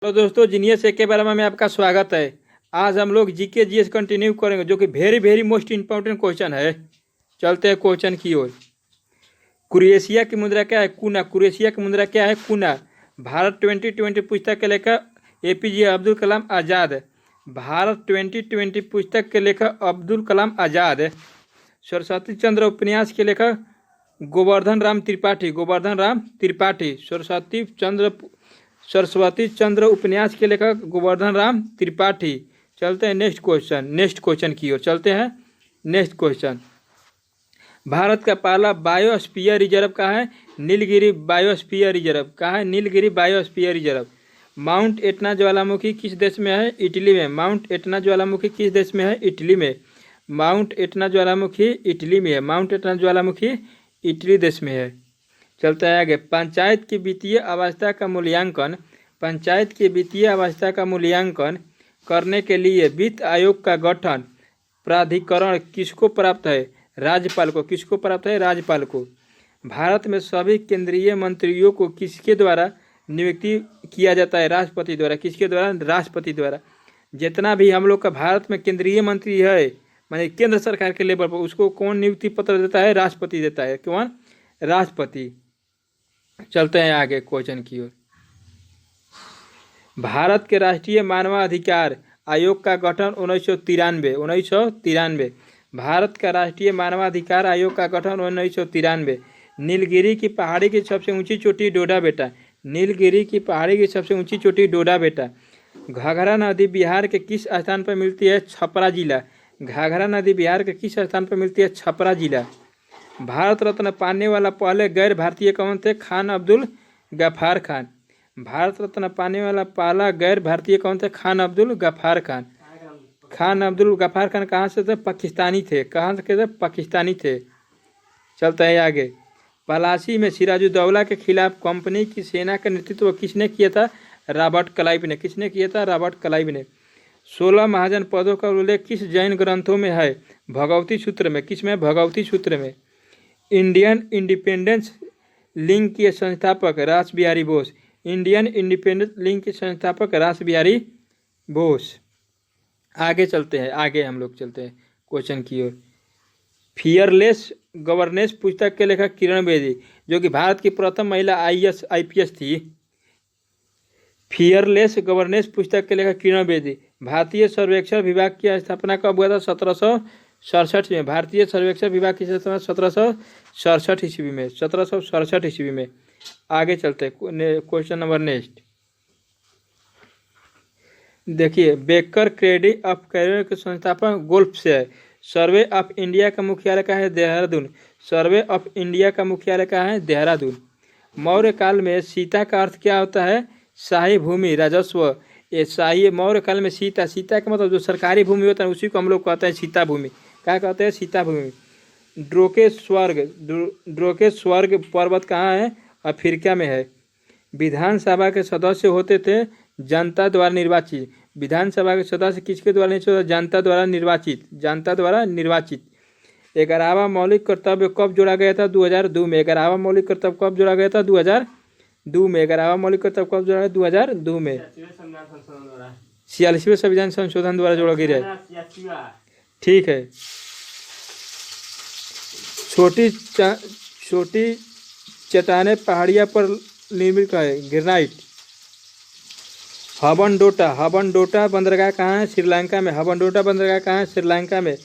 तो दोस्तों जीनियस एक के बारे में आपका स्वागत है। आज हम लोग जीके जीएस कंटिन्यू करेंगे जो कि very very most important question है। चलते हैं क्वेश्चन की ओर। क्रोएशिया की मुद्रा क्या है? कुना। क्रोएशिया की मुद्रा क्या है? कुना। भारत 2020 पुस्तक के लेखक एपीजे अब्दुल कलाम आज़ाद। भारत 2020 पुस्तक के लेखक अब्दुल कलाम आज़ाद। सरस्वती चंद्र उपन्यास के लेखक गोवर्धन राम त्रिपाठी। गोवर्धन राम त्रिपाठी। सरस्वती चंद्र उपन्यास के लेखक गोवर्धन राम त्रिपाठी। चलते हैं नेक्स्ट क्वेश्चन की ओर चलते हैं। नेक्स्ट क्वेश्चन, भारत का पहला बायोस्फीयर रिजर्व कहाँ है? Nilgiri biosphere reserve. कहाँ है? Nilgiri biosphere reserve. Mount Etna ज्वालामुखी किस देश में है? इटली में। माउंट एटना ज्वालामुखी किस देश में है? इटली में। माउंट एटना ज्वालामुखी इटली में है। माउंट एटना ज्वालामुखी इटली देश में है। चलता है आगे। पंचायत की वित्तीय अवस्था का मूल्यांकन। पंचायत की वित्तीय अवस्था का मूल्यांकन करने के लिए वित्त आयोग का गठन प्राधिकरण किसको प्राप्त है? राज्यपाल को। किसको प्राप्त है? राज्यपाल को। भारत में सभी केंद्रीय मंत्रियों को किसके द्वारा नियुक्ति किया जाता है? राष्ट्रपति द्वारा। किसके द्वारा? राष्ट्रपति द्वारा। जितना भी हम लोग का भारत में केंद्रीय मंत्री है, माने केंद्र सरकार के लेवल पर, उसको कौन नियुक्ति पत्र देता है? राष्ट्रपति देता है। कौन? राष्ट्रपति। चलते हैं आगे क्वेश्चन की ओर। भारत के राष्ट्रीय मानवाधिकार आयोग का गठन 1993। भारत का राष्ट्रीय मानवाधिकार आयोग का गठन 1993। नीलगिरी की पहाड़ी की सबसे ऊंची चोटी डोडा बेटा। नीलगिरी की पहाड़ी की सबसे ऊंची चोटी डोडा बेटा। घाघरा नदी बिहार के किस स्थान पर मिलती है? छपरा जिला। घाघरा नदी बिहार के किस स्थान पर मिलती है? छपरा जिला। भारत रत्न पाने वाला पहले गैर भारतीय कौन थे? खान अब्दुल गफ्फार खान। भारत रत्न पाने वाला पहला गैर भारतीय कौन थे? खान अब्दुल गफ्फार खान। खान अब्दुल गफ्फार खान कहाँ से थे? पाकिस्तानी थे। कहाँ से थे? पाकिस्तानी थे। चलता है आगे। पलासी में सिराजुद्दौला के खिलाफ कंपनी की सेना का नेतृत्व किसने किया था? रॉबर्ट क्लाइव ने। किसने किया था? रॉबर्ट क्लाइव ने। 16 महाजन पदों का उल्लेख किस जैन ग्रंथों में है? भगवती सूत्र में। किसमें? भगवती सूत्र में। इंडियन इंडिपेंडेंस लीग के संस्थापक Rashbehari Bose. Indian independence league के संस्थापक रासबिहारी बोस। आगे चलते हैं। आगे हम लोग चलते हैं क्वेश्चन की ओर। फियरलेस गवर्नेंस पुस्तक के लेखक किरण बेदी, जो कि भारत की प्रथम महिला IPS थी। फियरलेस गवर्नेंस पुस्तक के लेखक किरण बेदी। भारतीय सर्वेक्षण विभाग की स्थापना कब हुआ था? 1767 में। भारतीय सर्वेक्षण विभाग की स्थापना 1767 ईस्वी में। 1767 ईस्वी में। आगे चलते क्वेश्चन नंबर नेक्स्ट। देखिए, बेकर क्रेडिट ऑफ कैरियर के संस्थापक गोल्फ से है। सर्वे ऑफ इंडिया का मुख्यालय कहाँ है? देहरादून। सर्वे ऑफ इंडिया का मुख्यालय कहाँ है? देहरादून। मौर्य काल में सीता का अर्थ क्या होता है? शाही भूमि, राजस्व। ये शाही मौर्य काल में सीता का मतलब जो सरकारी भूमि होता है उसी को हम लोग कहते हैं सीता भूमि। क्या कहते हैं? सीता भूमि। ड्रोकेस्वर्ग पर्वत कहाँ है? अफ्रीका में है। विधानसभा के सदस्य होते थे जनता द्वारा निर्वाचित। विधानसभा के सदस्य किसके द्वारा निर्वाचित? जनता द्वारा निर्वाचित। जनता द्वारा निर्वाचित। 11वां मौलिक कर्तव्य कब जोड़ा गया था? 2002 में। 11वां मौलिक कर्तव्य कब जोड़ा गया था? 2002 में। 11वां मौलिक कर्तव्य कब जोड़ा गया? 2002 में। 46वें संविधान संशोधन द्वारा जोड़ा गया। ठीक है। छोटी चट्टाने पहाड़ियाँ पर निर्मित है ग्रेनाइट। हबनडोटा बंदरगाह कहाँ है? श्रीलंका में। हबनडोटा बंदरगाह कहाँ है? श्रीलंका में।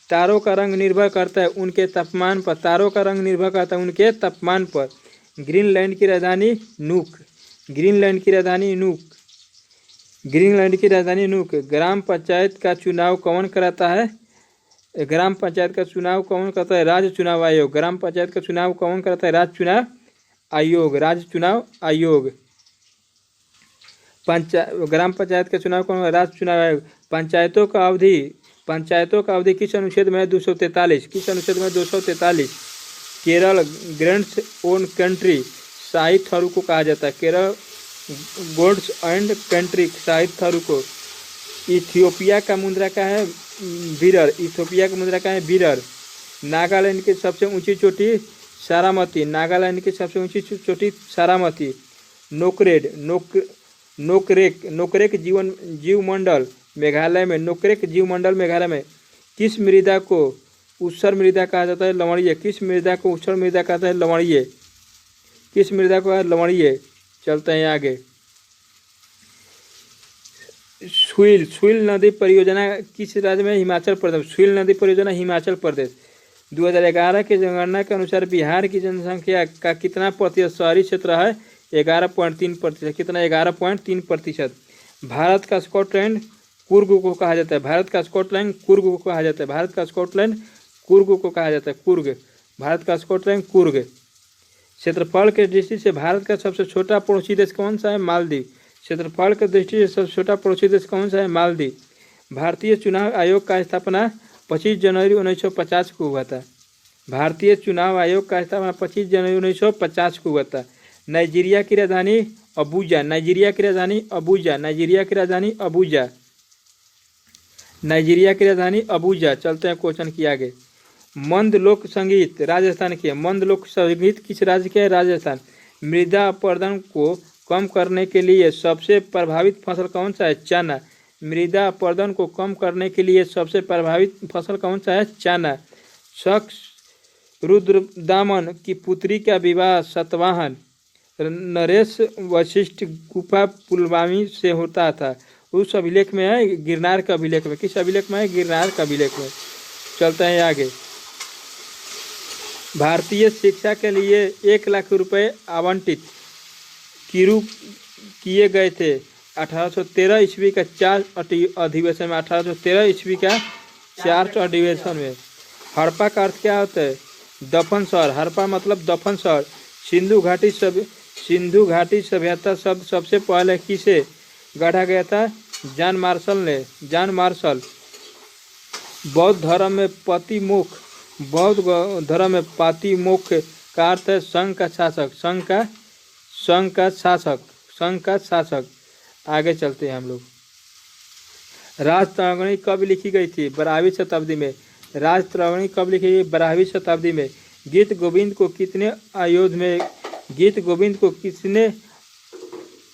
तारों का रंग निर्भर करता है उनके तापमान पर। तारों का रंग निर्भर करता है उनके तापमान पर। ग्रीनलैंड की राजधानी नूक। ग्रीनलैंड की राजधानी नूक। ग्रीनलैंड की राजधानी नूक। ग्राम पंचायत का चुनाव कौन कराता है? ग्राम पंचायत का चुनाव कौन करता है? राज्य चुनाव आयोग। ग्राम पंचायत का चुनाव कौन करता है? राज्य चुनाव आयोग। राज्य चुनाव आयोग। ग्राम पंचायत का चुनाव कौन? राज्य चुनाव आयोग। पंचायतों का अवधि किस अनुच्छेद में है? 243। किस अनुच्छेद में? 243। केरल ग्रैंड्स ओन कंट्री शाही थरू को कहा जाता है। केरल गोड्स एंड कंट्री शाही थरू को। इथियोपिया का मुद्रा का है? बिरर। इथियोपिया का मुद्रा का है? बिरर। नागालैंड की सबसे ऊंची चोटी सारामती। नागालैंड की सबसे ऊंची चोटी सारामती। नोकरेक नोकरेक जीवमंडल मेघालय में, नोकरेक जीवमंडल मेघालय में किस मृदा को ऊसर मृदा कहा जाता है? लवणीय। किस मृदा को ऊसर मृदा कहता है? लवणीय। किस मृदा को लवणीय। चलते हैं आगे। सुइल नदी परियोजना किस राज्य में? हिमाचल प्रदेश। सुइल नदी परियोजना हिमाचल प्रदेश। 2011 की जनगणना के अनुसार बिहार की जनसंख्या का कितना प्रतिशत शहरी क्षेत्र है? 11.3%। कितना? 11.3%। भारत का स्कॉटलैंड कुर्ग को कहा जाता है। भारत का स्कॉटलैंड कुर्ग को कहा जाता है। भारत का स्कॉटलैंड कुर्ग को कहा जाता है। कुर्ग। भारत का स्कॉटलैंड कुर्ग। क्षेत्रफल के दृष्टि से भारत का सबसे छोटा पड़ोसी देश कौन सा है? मालदीव। क्षेत्रफल की दृष्टि से सबसे छोटा पड़ोसी देश कौन सा है? मालदीव। भारतीय चुनाव आयोग का स्थापना 25 जनवरी 1950 को हुआ था। भारतीय चुनाव आयोग का स्थापना 25 जनवरी 1950 को हुआ था। नाइजीरिया की राजधानी अबूजा। नाइजीरिया की राजधानी अबूजा। नाइजीरिया की राजधानी अबूजा। नाइजीरिया की राजधानी अबूजा। चलते हैं क्वेश्चन की आगे। मंद लोक संगीत राजस्थान की है। मंद लोक संगीत किस राज्य के है? राजस्थान। मृदा अपरदन को कम करने के लिए सबसे प्रभावित फसल कौन सा है? चना। मृदा अपरदन को कम करने के लिए सबसे प्रभावित फसल कौन सा है? चना। शख्स रुद्रदामन की पुत्री का विवाह सतवाहन नरेश वशिष्ठ गुफा पुलवामी से होता था। उस अभिलेख में है? गिरनार का अभिलेख में। किस अभिलेख में है? गिरनार का अभिलेख में। चलते हैं आगे। भारतीय शिक्षा के लिए 1 लाख रुपए आवंटित किए गए थे 1813 ईस्वी का 4 अधिवेशन में। 1813 ईस्वी का 4 अधिवेशन में। हड़प्पा का अर्थ क्या होता है? दफन शहर। हड़प्पा मतलब दफन शहर। सिंधु घाटी सभ्यता शब्द सबसे पहले किसे गढ़ा गया था? जॉन मार्शल ने। John Marshall. बौद्ध धर्म में पतिमुख। बौद्ध धर्म में पातिमोक्ष का अर्थ है संघ का शासक। संघ का शासक। संघ का शासक। आगे चलते हैं हम लोग। राजतरंगिणी कब लिखी गई थी? 12वीं शताब्दी में। राजतरंगिणी कब लिखी गई? 12वीं शताब्दी में। गीत गोविंद को कितने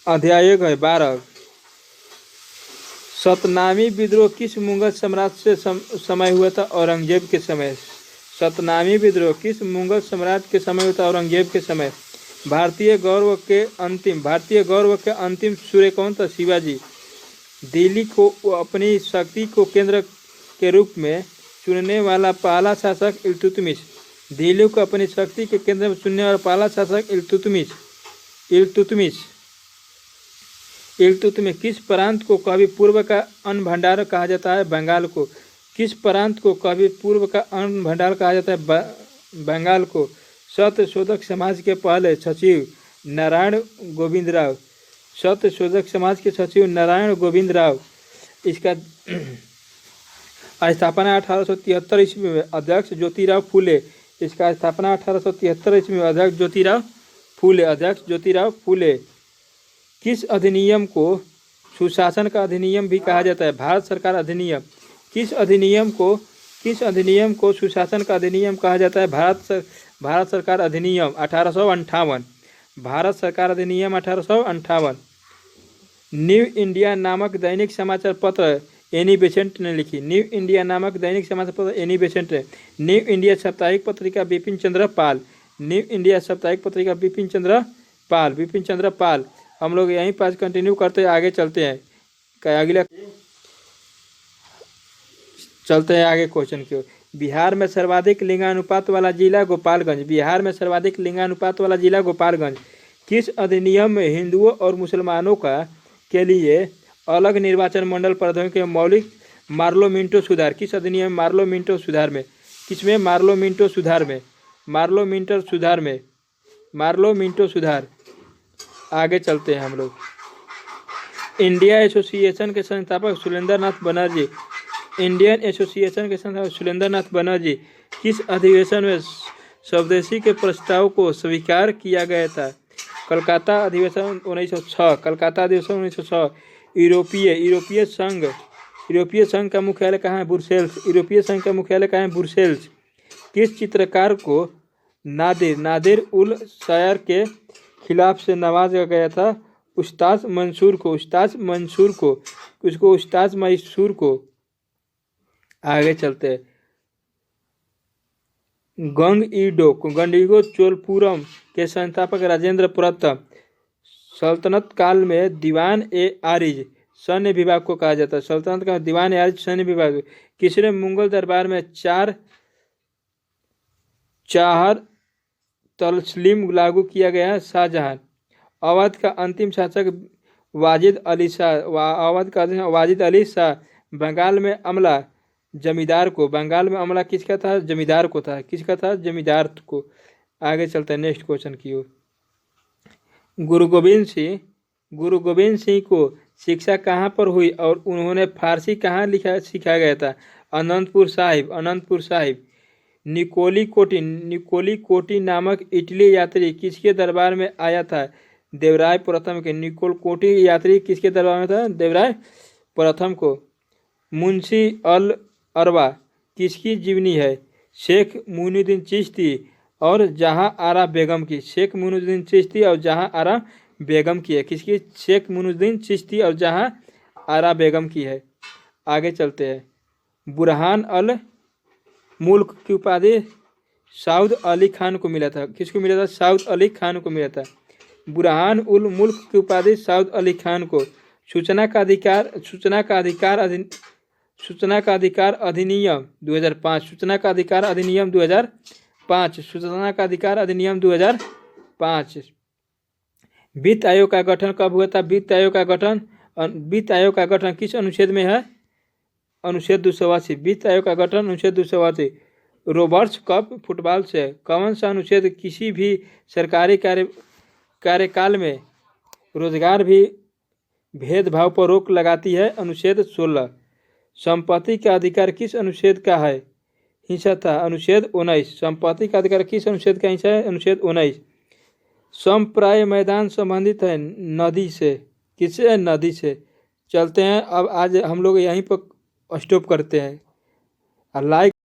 अध्याय है? 12। सतनामी विद्रोह किस मुगल सम्राट से समय हुआ था? औरंगजेब के समय। सतनामी विद्रोह किस मुगल सम्राट के समय हुआ था? औरंगजेब के समय। भारतीय गौरव के अंतिम सूर्य कौन था? शिवाजी। दिल्ली को अपनी शक्ति को केंद्र के रूप में चुनने वाला पहला शासक इल्तुतमिश। दिल्ली को अपनी शक्ति के केंद्र में चुनने वाला पहला शासक इल्तुतमिश। किस प्रांत को कभी पूर्व का अन्न भंडार कहा जाता है? बंगाल को। किस प्रांत को कभी पूर्व का अन्न भंडार कहा जाता है? बंगाल को। सत्यशोधक समाज के पहले सचिव नारायण गोविंद राव। सत्यशोधक समाज के सचिव नारायण गोविंद राव। इसका स्थापना 1873 ईस्वी में। अध्यक्ष ज्योतिराव फूले। इसका स्थापना 1873 ईस्वी में। अध्यक्ष ज्योतिराव फूले। किस अधिनियम को सुशासन का अधिनियम भी कहा जाता है? भारत सरकार अधिनियम। किस अधिनियम को सुशासन का अधिनियम कहा जाता है? भारत सरकार अधिनियम 1858। भारत सरकार अधिनियम 1858। न्यू इंडिया नामक दैनिक समाचार पत्र एनी बेसेंट ने लिखी। न्यू इंडिया नामक दैनिक समाचार पत्र एनी बेसेंट ने। न्यू इंडिया साप्ताहिक पत्रिका बिपिन चंद्र पाल। न्यू इंडिया साप्ताहिक पत्रिका बिपिन चंद्र पाल। हम लोग यहीं पास कंटिन्यू करते आगे चलते हैं। अगला चलते हैं आगे क्वेश्चन की ओर। बिहार में सर्वाधिक लिंगानुपात वाला जिला गोपालगंज। बिहार में सर्वाधिक लिंगानुपात वाला जिला गोपालगंज। किस अधिनियम में हिंदुओं और मुसलमानों के लिए अलग निर्वाचन मंडल प्रावधान के मौलिक मार्लोमिंटो सुधार? किस अधिनियम? मार्लोमिंटो सुधार में। किसमें? मार्लोमिंटो सुधार। आगे चलते हैं हम लोग। इंडिया एसोसिएशन के संस्थापक सुरेंद्रनाथ बनर्जी। इंडियन एसोसिएशन के संस्थापक सुरेंद्रनाथ बनर्जी किस अधिवेशन में स्वदेशी के प्रस्ताव को स्वीकार किया गया था? कलकत्ता अधिवेशन 1906। कलकत्ता अधिवेशन 1906। यूरोपीय संघ का मुख्यालय कहाँ है? ब्रुसेल्स। किस चित्रकार को नादिर उल शायर के खिलाफ से नवाजा गया था? उस्ताद मंसूर को उसको उस्ताद मैसूर को। आगे चलते हैं। गंडीगो चोलपुरम के संस्थापक राजेंद्र प्रताप सल्तनत काल में दीवान ए आरिज सैन्य विभाग को कहा जाता है। सल्तनत का दीवान ए आरिज सैन्य विभाग। किसने मुगल दरबार में चार तस्लीम लागू किया गया है? शाहजहां। अवध का अंतिम शासक वाजिद अली शाह। बंगाल में अमला जमींदार को। बंगाल में अमला किसका था? जमींदार को था। किसका था? जमींदार को। आगे चलते हैं नेक्स्ट क्वेश्चन की ओर। गुरु गोविंद सिंह को शिक्षा कहाँ पर हुई और उन्होंने फारसी कहाँ सीखा गया था? अनंतपुर साहिब। निकोली कोटी नामक इटली यात्री किसके दरबार में आया था? देवराय प्रथम के। निकोलकोटी यात्री किसके दरबार में था? देवराय प्रथम को। मुंशी अल अरवा किसकी जीवनी है? शेख मुइनुद्दीन चिश्ती और जहां आरा बेगम की। शेख मुइनुद्दीन चिश्ती और जहां आरा बेगम की है। किसकी? शेख मुइनुद्दीन चिश्ती और जहां आरा बेगम की है। आगे चलते हैं। बुरहान अल मुल्क की उपाधि सऊद अली खान को मिला था। किसको मिला था? सऊद अली खान को मिला था। बुरहान उल मुल्क की उपाधि सऊद अली खान को। सूचना का अधिकार अधिनियम 2005। सूचना का अधिकार अधिनियम 2005। वित्त आयोग का गठन कब हुआ था? वित्त आयोग का गठन किस अनुच्छेद में है? अनुच्छेद 280। वित्त आयोग का गठन अनुच्छेद 280। रोबर्ट्स कप फुटबॉल से कौन सा अनुच्छेद किसी भी सरकारी कार्यकाल में रोजगार भी भेदभाव पर रोक लगाती है? अनुच्छेद 16। संपत्ति का अधिकार किस अनुच्छेद का है? हिस्सा था? अनुच्छेद 19। संपत्ति का अधिकार किस अनुच्छेद का हिस्सा है? अनुच्छेद 19। समप्राय मैदान संबंधित है नदी से। किससे? नदी से। चलते हैं अब आज हम लोग यहीं पर स्टॉप करते हैं। लाइक